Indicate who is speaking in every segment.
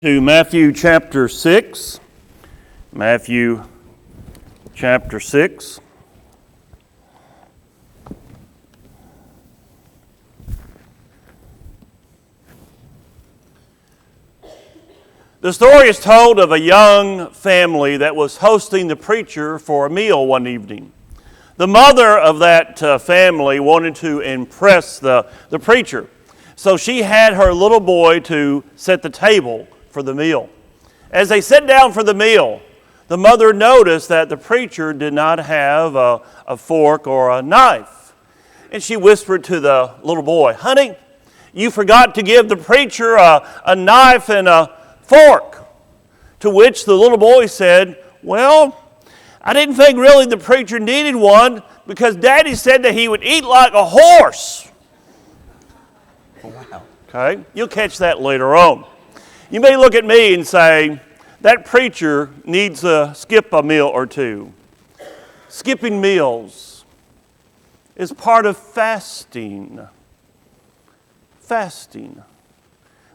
Speaker 1: To Matthew chapter 6. Matthew chapter 6. The story is told of a young family that was hosting the preacher for a meal one evening. The mother of that family wanted to impress the preacher, so she had her little boy to set the table for the meal. As they sat down for the meal, the mother noticed that the preacher did not have a fork or a knife. And she whispered to the little boy, "Honey, you forgot to give the preacher a knife and a fork." To which the little boy said, "Well, I didn't think really the preacher needed one because Daddy said that he would eat like a horse." Wow. Okay, you'll catch that later on. You may look at me and say, that preacher needs to skip a meal or two. Skipping meals is part of fasting. Fasting.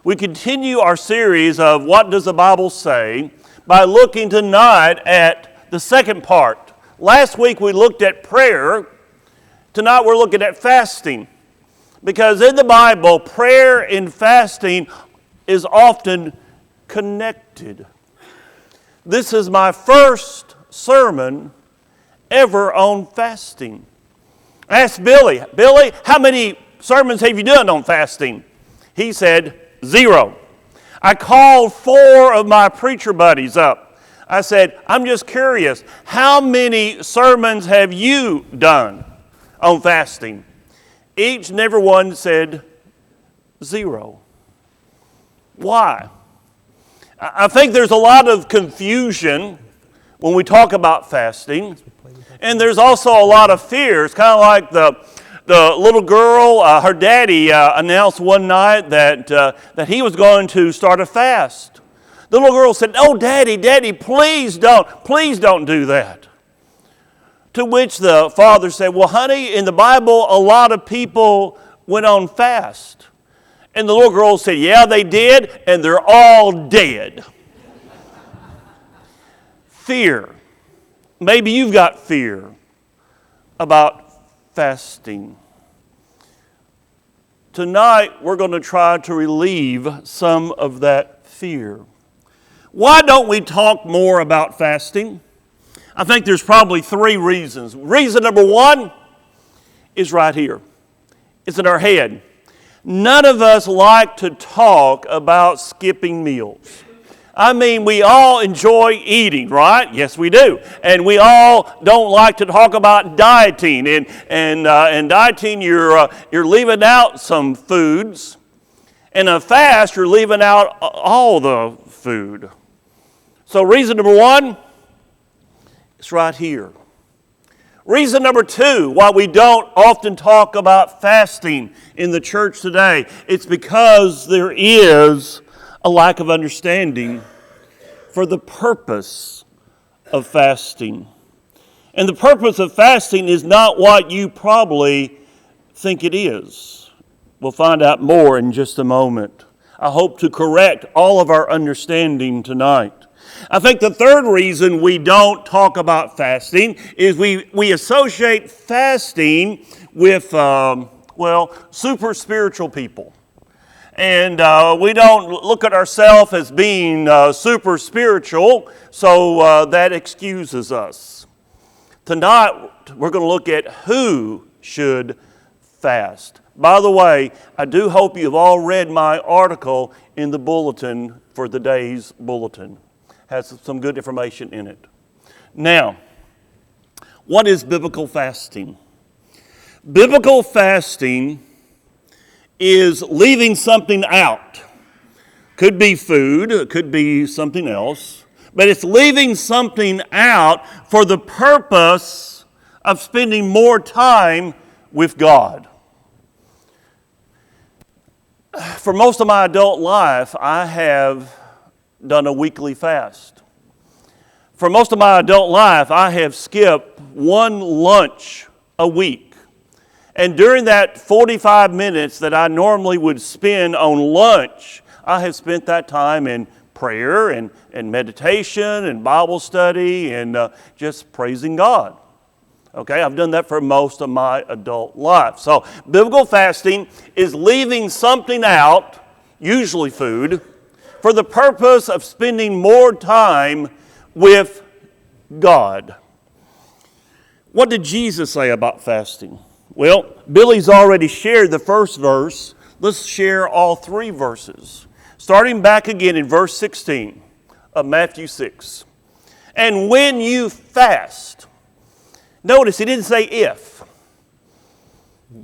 Speaker 1: We continue our series of What Does the Bible Say by looking tonight at the second part. Last week we looked at prayer. Tonight we're looking at fasting. Because in the Bible, prayer and fasting is often connected. This is my first sermon ever on fasting. I asked Billy, how many sermons have you done on fasting? He said, 0. I called 4 of my preacher buddies up. I said, I'm just curious, how many sermons have you done on fasting? Each and every one said 0. Why? I think there's a lot of confusion when we talk about fasting, and there's also a lot of fear. It's kind of like the little girl, her daddy announced one night that he was going to start a fast. The little girl said, "Oh, Daddy, please don't do that." To which the father said, "Well, honey, in the Bible, a lot of people went on fast." And the little girl said, "Yeah, they did, and they're all dead." Fear. Maybe you've got fear about fasting. Tonight, we're going to try to relieve some of that fear. Why don't we talk more about fasting? I think there's probably 3 reasons. Reason number 1 is right here. It's in our head. None of us like to talk about skipping meals. I mean, we all enjoy eating, right? Yes, we do. And we all don't like to talk about dieting. And dieting, you're leaving out some foods. And a fast, you're leaving out all the food. So reason number 1, it's right here. Reason number 2, why we don't often talk about fasting in the church today, it's because there is a lack of understanding for the purpose of fasting. And the purpose of fasting is not what you probably think it is. We'll find out more in just a moment. I hope to correct all of our understanding tonight. I think the third reason we don't talk about fasting is we associate fasting with, super spiritual people. And we don't look at ourselves as being super spiritual, so that excuses us. Tonight, we're going to look at who should fast. By the way, I do hope you've all read my article in the bulletin for the day's bulletin. Has some good information in it. Now, what is biblical fasting? Biblical fasting is leaving something out. Could be food, could be something else, but it's leaving something out for the purpose of spending more time with God. For most of my adult life, I have done a weekly fast. For most of my adult life, I have skipped one lunch a week. And during that 45 minutes that I normally would spend on lunch, I have spent that time in prayer and meditation and Bible study and just praising God. Okay, I've done that for most of my adult life. So biblical fasting is leaving something out, usually food, for the purpose of spending more time with God. What did Jesus say about fasting? Well, Billy's already shared the first verse. Let's share all three verses. Starting back again in verse 16 of Matthew 6. And when you fast, notice he didn't say if.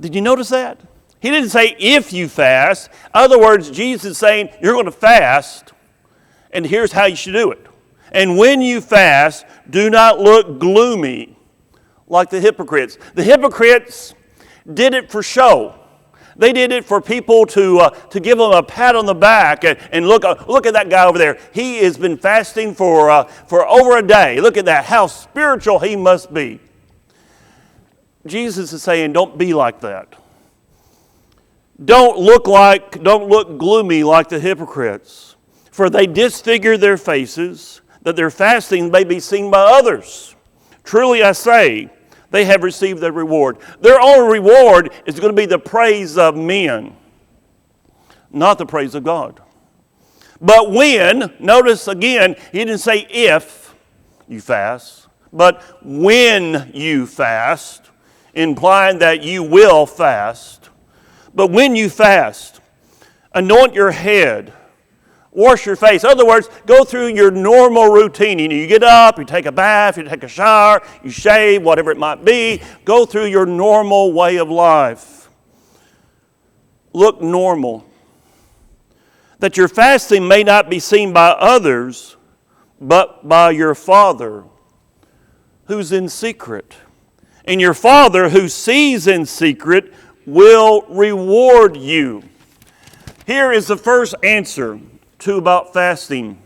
Speaker 1: Did you notice that? He didn't say if you fast. In other words, Jesus is saying you're going to fast, and here's how you should do it. And when you fast, do not look gloomy like the hypocrites. The hypocrites did it for show. They did it for people to give them a pat on the back and look at that guy over there. He has been fasting for over a day. Look at that, how spiritual he must be. Jesus is saying, don't be like that. Don't look gloomy like the hypocrites, for they disfigure their faces, that their fasting may be seen by others. Truly I say, they have received their reward. Their only reward is going to be the praise of men, not the praise of God. But when, notice again, he didn't say if you fast, but when you fast, implying that you will fast. But when you fast, anoint your head, wash your face. In other words, go through your normal routine. You get up, you take a bath, you take a shower, you shave, whatever it might be. Go through your normal way of life. Look normal. That your fasting may not be seen by others, but by your Father who's in secret. And your Father who sees in secret will reward you. Here is the first answer about fasting.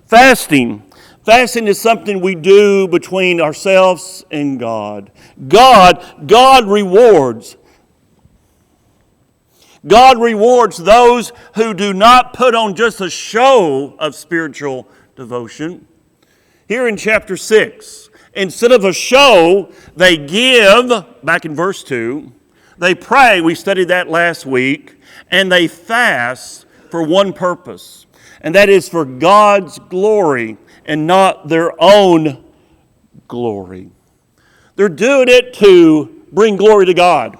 Speaker 1: Fasting is something we do between ourselves and God. God rewards. God rewards those who do not put on just a show of spiritual devotion. Here in chapter 6, instead of a show, they give, back in verse 2, they pray, we studied that last week, and they fast for one purpose. And that is for God's glory and not their own glory. They're doing it to bring glory to God.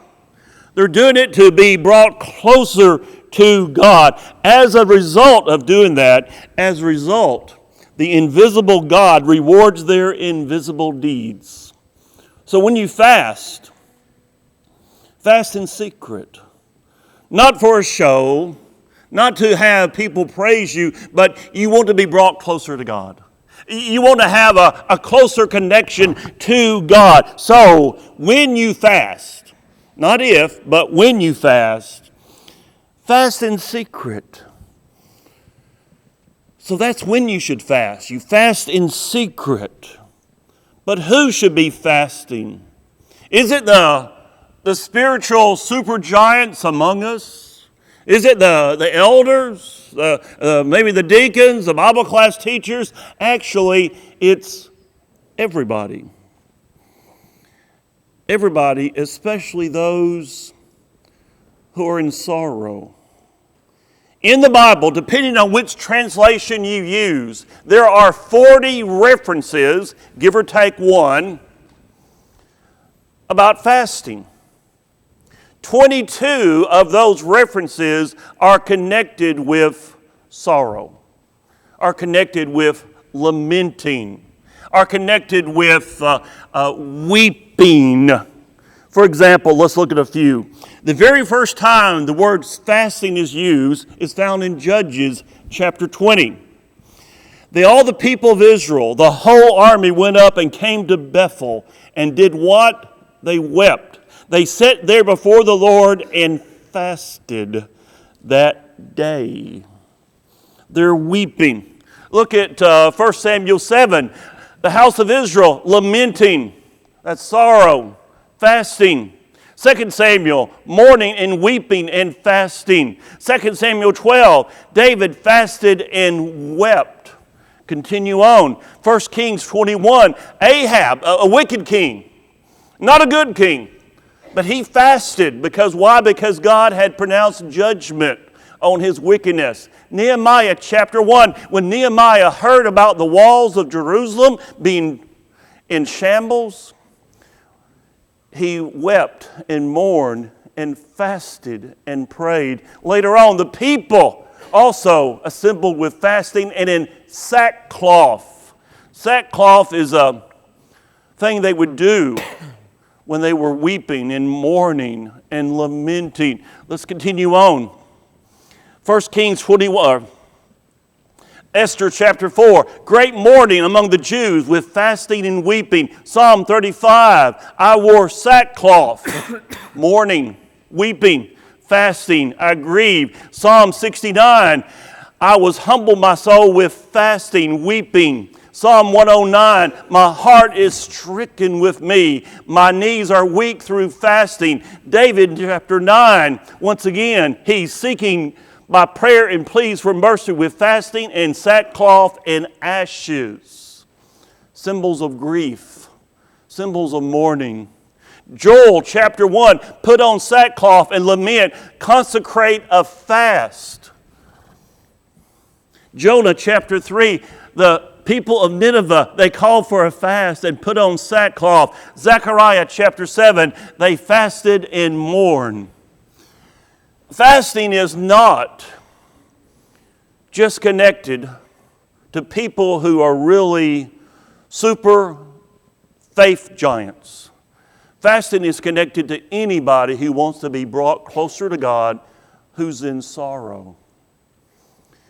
Speaker 1: They're doing it to be brought closer to God. As a result of doing that, the invisible God rewards their invisible deeds. So when you fast in secret, not for a show, not to have people praise you, but you want to be brought closer to God. You want to have a closer connection to God. So when you fast, not if, but when you fast in secret. So that's when you should fast. You fast in secret. But who should be fasting? Is it the spiritual supergiants among us? Is it the elders, maybe the deacons, the Bible class teachers? Actually, it's everybody. Everybody, especially those who are in sorrow. In the Bible, depending on which translation you use, there are 40 references, give or take one, about fasting. 22 of those references are connected with sorrow, are connected with lamenting, are connected with weeping. For example, let's look at a few. The very first time the word fasting is used is found in Judges chapter 20. All the people of Israel, the whole army went up and came to Bethel and did what? They wept. They sat there before the Lord and fasted that day. They're weeping. Look at 1 Samuel 7. The house of Israel lamenting. That's sorrow. Fasting. 2 Samuel, mourning and weeping and fasting. 2 Samuel 12, David fasted and wept. Continue on. 1 Kings 21, Ahab, a wicked king, not a good king, but he fasted. Because why? Because God had pronounced judgment on his wickedness. Nehemiah chapter 1, when Nehemiah heard about the walls of Jerusalem being in shambles, he wept and mourned and fasted and prayed. Later on, the people also assembled with fasting and in sackcloth. Sackcloth is a thing they would do when they were weeping and mourning and lamenting. Let's continue on. 1 Kings 21. Esther chapter 4, great mourning among the Jews with fasting and weeping. Psalm 35, I wore sackcloth, mourning, weeping, fasting, I grieved. Psalm 69, I was humbled my soul with fasting, weeping. Psalm 109, my heart is stricken with me. My knees are weak through fasting. David chapter 9, once again, he's seeking by prayer and pleas for mercy with fasting and sackcloth and ashes. Symbols of grief, symbols of mourning. Joel chapter 1, put on sackcloth and lament, consecrate a fast. Jonah chapter 3, the people of Nineveh, they called for a fast and put on sackcloth. Zechariah chapter 7, they fasted and mourned. Fasting is not just connected to people who are really super faith giants. Fasting is connected to anybody who wants to be brought closer to God who's in sorrow.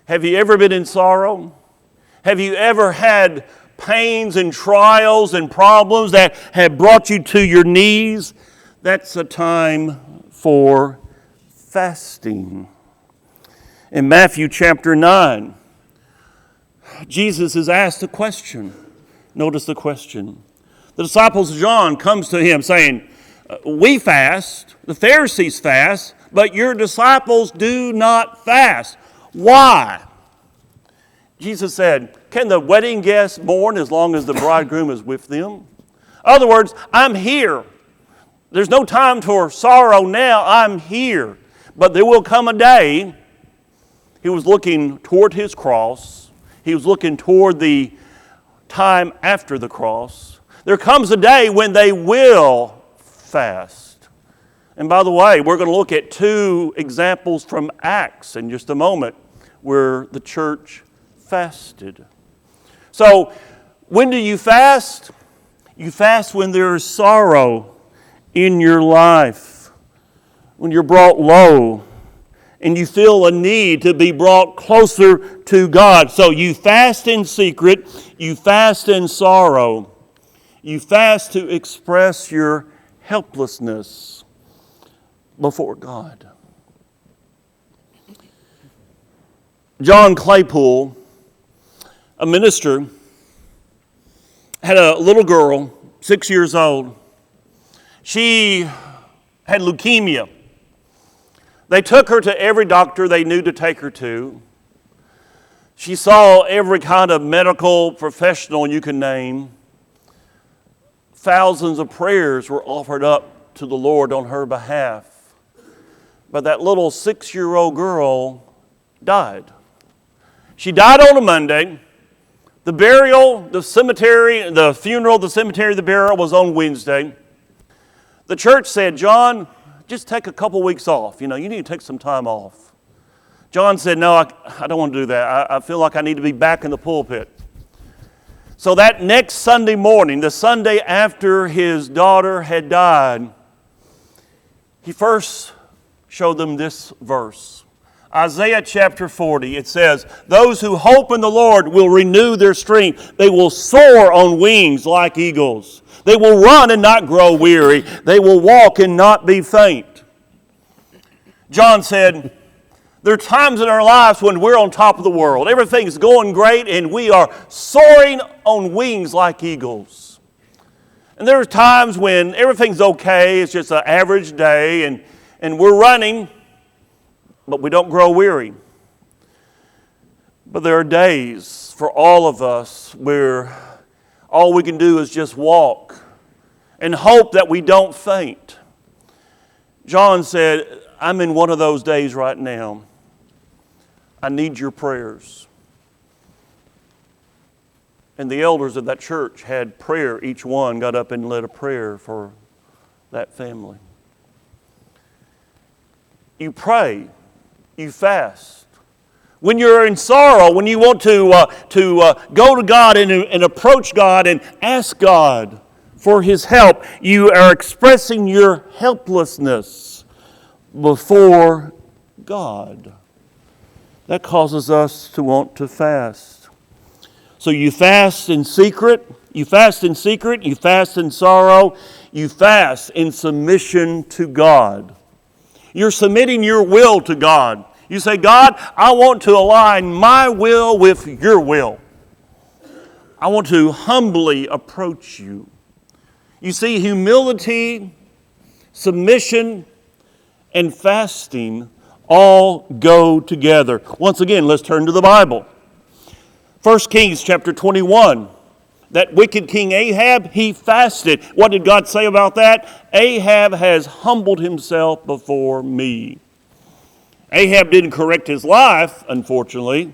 Speaker 1: Have you ever been in sorrow? Have you ever had pains and trials and problems that have brought you to your knees? That's a time for fasting. In Matthew chapter 9, Jesus is asked a question. Notice the question. The disciples of John comes to him saying, we fast, the Pharisees fast, but your disciples do not fast. Why? Jesus said, can the wedding guests mourn as long as the bridegroom is with them? In other words, I'm here. There's no time for sorrow now. I'm here. But there will come a day. He was looking toward his cross. He was looking toward the time after the cross. There comes a day when they will fast. And by the way, we're going to look at two examples from Acts in just a moment where the church fasted. So, when do you fast? You fast when there is sorrow in your life. When you're brought low and you feel a need to be brought closer to God. So you fast in secret, you fast in sorrow. You fast to express your helplessness before God. John Claypool, a minister, had a little girl, 6 years old. She had leukemia. They took her to every doctor they knew to take her to. She saw every kind of medical professional you can name. Thousands of prayers were offered up to the Lord on her behalf. But that little 6-year-old girl died. She died on a Monday. The burial, the cemetery, the funeral, the cemetery, the burial was on Wednesday. The church said, John, just take a couple weeks off. You need to take some time off. John said, no, I don't want to do that. I feel like I need to be back in the pulpit. So that next Sunday morning, the Sunday after his daughter had died, he first showed them this verse. Isaiah chapter 40, it says, those who hope in the Lord will renew their strength. They will soar on wings like eagles. They will run and not grow weary. They will walk and not be faint. John said, there are times in our lives when we're on top of the world. Everything's going great and we are soaring on wings like eagles. And there are times when everything's okay, it's just an average day, and we're running, but we don't grow weary. But there are days for all of us where all we can do is just walk and hope that we don't faint. John said, I'm in one of those days right now. I need your prayers. And the elders of that church had prayer. Each one got up and led a prayer for that family. You pray. You fast. When you're in sorrow, when you want to go to God and approach God and ask God for His help, you are expressing your helplessness before God. That causes us to want to fast. So you fast in secret, you fast in secret, you fast in sorrow, you fast in submission to God. You're submitting your will to God. You say, God, I want to align my will with your will. I want to humbly approach you. You see, humility, submission, and fasting all go together. Once again, let's turn to the Bible. 1 Kings chapter 21. That wicked king Ahab, he fasted. What did God say about that? Ahab has humbled himself before me. Ahab didn't correct his life, unfortunately,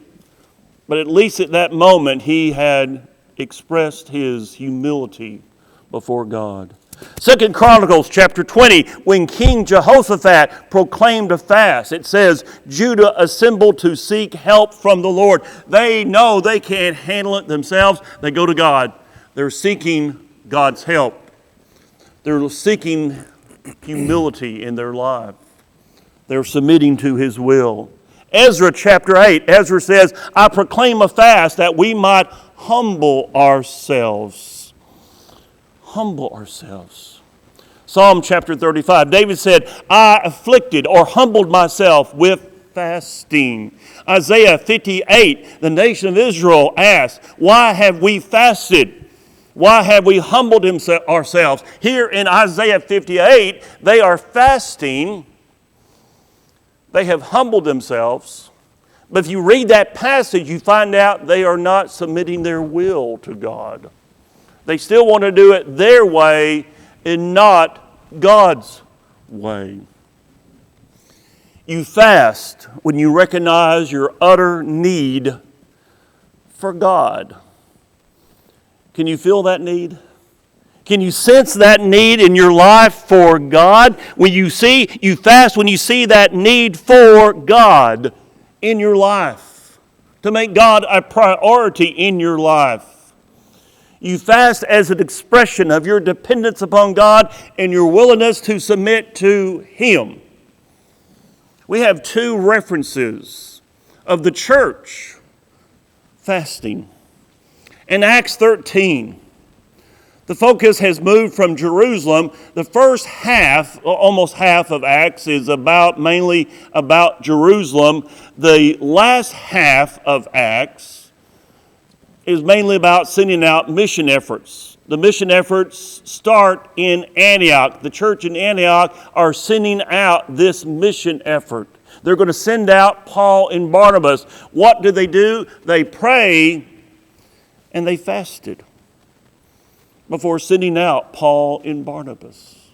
Speaker 1: but at least at that moment he had expressed his humility before God. 2 Chronicles chapter 20, when King Jehoshaphat proclaimed a fast, it says, Judah assembled to seek help from the Lord. They know they can't handle it themselves. They go to God. They're seeking God's help. They're seeking humility in their life. They're submitting to His will. Ezra chapter 8, Ezra says, I proclaim a fast that we might humble ourselves. Humble ourselves. Psalm chapter 35, David said, I afflicted or humbled myself with fasting. Isaiah 58, the nation of Israel asked, why have we fasted? Why have we humbled ourselves? Here in Isaiah 58, they are fasting. They have humbled themselves. But if you read that passage, you find out they are not submitting their will to God. They still want to do it their way and not God's way. You fast when you recognize your utter need for God. Can you feel that need? Can you sense that need in your life for God? You fast when you see that need for God in your life, to make God a priority in your life. You fast as an expression of your dependence upon God and your willingness to submit to Him. We have two references of the church fasting. In Acts 13, the focus has moved from Jerusalem. The first half, almost half of Acts, is mainly about Jerusalem. The last half of Acts is mainly about sending out mission efforts. The mission efforts start in Antioch. The church in Antioch are sending out this mission effort. They're going to send out Paul and Barnabas. What do? They pray and they fasted before sending out Paul and Barnabas.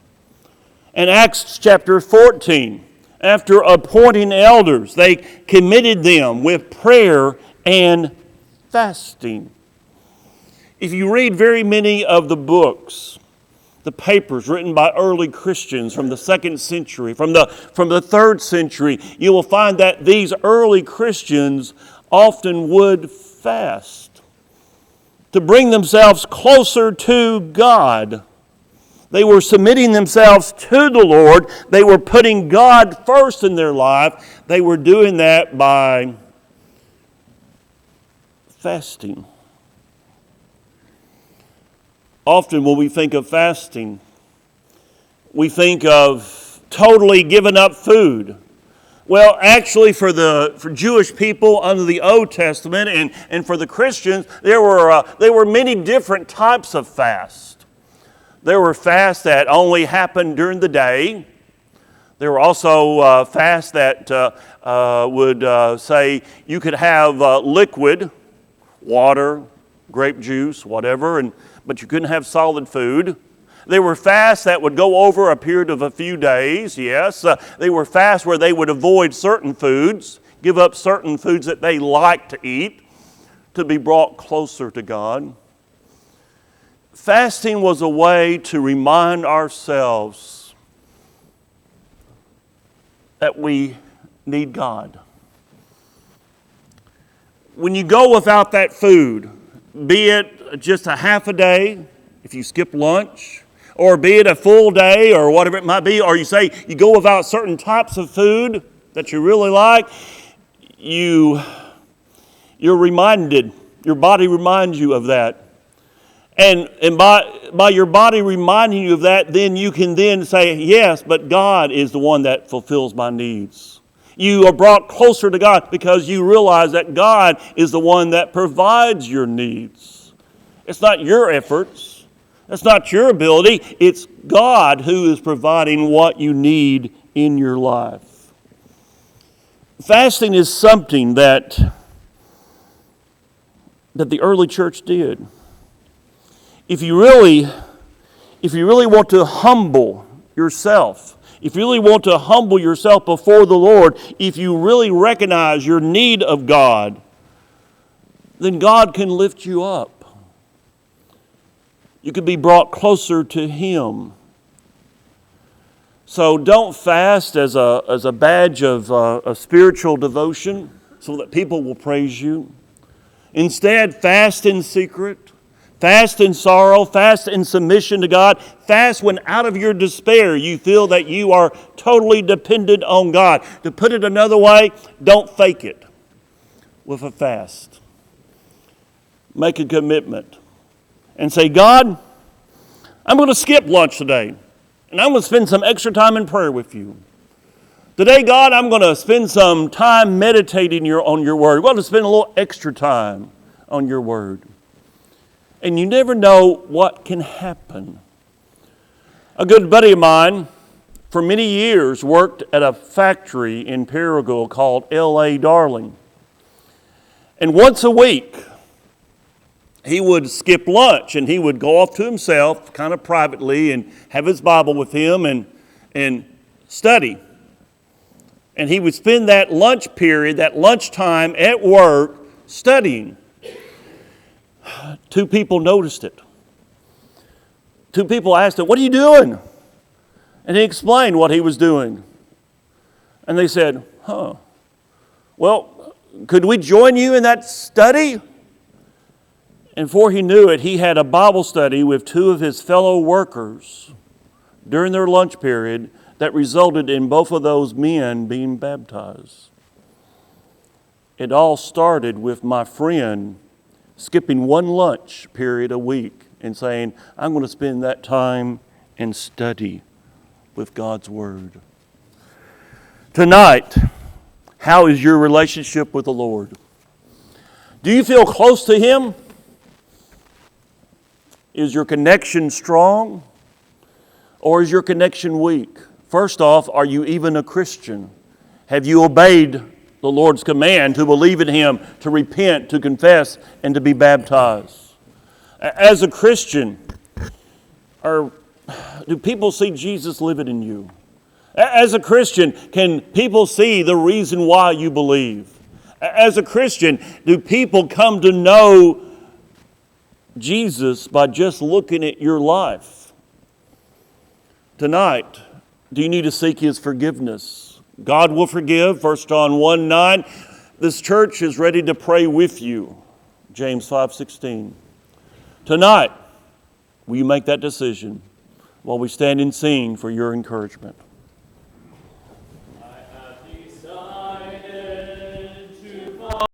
Speaker 1: In Acts chapter 14, after appointing elders, they committed them with prayer and fasting. If you read very many of the books, the papers written by early Christians from the 2nd century, from the 3rd century, you will find that these early Christians often would fast to bring themselves closer to God. They were submitting themselves to the Lord. They were putting God first in their life. They were doing that by fasting. Often when we think of fasting, we think of totally giving up food. Well, actually for Jewish people under the Old Testament and for the Christians, there were many different types of fast. There were fasts that only happened during the day. There were also fasts that would say you could have liquid, water, grape juice, whatever, but you couldn't have solid food. There were fasts that would go over a period of a few days, yes. They were fasts where they would avoid certain foods, give up certain foods that they like to eat to be brought closer to God. Fasting was a way to remind ourselves that we need God. When you go without that food, be it just a half a day, if you skip lunch, or be it a full day or whatever it might be, or you say you go without certain types of food that you really like, you're reminded, your body reminds you of that. And by your body reminding you of that, then you can then say, yes, but God is the one that fulfills my needs. You are brought closer to God because you realize that God is the one that provides your needs. It's not your efforts. It's not your ability. It's God who is providing what you need in your life. Fasting is something that the early church did. If you really want to humble yourself, if you really want to humble yourself before the Lord, if you really recognize your need of God, then God can lift you up. You can be brought closer to Him. So don't fast as a badge of a spiritual devotion so that people will praise you. Instead, fast in secret. Fast in sorrow, fast in submission to God, fast when out of your despair you feel that you are totally dependent on God. To put it another way, don't fake it with a fast. Make a commitment and say, God, I'm going to skip lunch today and I'm going to spend some extra time in prayer with you. Today, God, I'm going to spend some time meditating on your word. I'm going to spend a little extra time on your word. And you never know what can happen. A good buddy of mine, for many years, worked at a factory in Paragould called L.A. Darling. And once a week, he would skip lunch and he would go off to himself, kind of privately, and have his Bible with him and study. And he would spend that lunch period, that lunchtime at work, studying. Two people noticed it. Two people asked him, "What are you doing?" And he explained what he was doing. And they said, well, could we join you in that study? And before he knew it, he had a Bible study with two of his fellow workers during their lunch period that resulted in both of those men being baptized. It all started with my friend skipping one lunch period a week and saying, I'm going to spend that time and study with God's Word. Tonight, how is your relationship with the Lord? Do you feel close to Him? Is your connection strong? Or is your connection weak? First off, are you even a Christian? Have you obeyed the Lord's command to believe in Him, to repent, to confess, and to be baptized? As a Christian, do people see Jesus living in you? As a Christian, can people see the reason why you believe? As a Christian, do people come to know Jesus by just looking at your life? Tonight, do you need to seek His forgiveness? God will forgive, 1 John 1:9. This church is ready to pray with you, James 5:16. Tonight, will you make that decision while we stand and sing for your encouragement?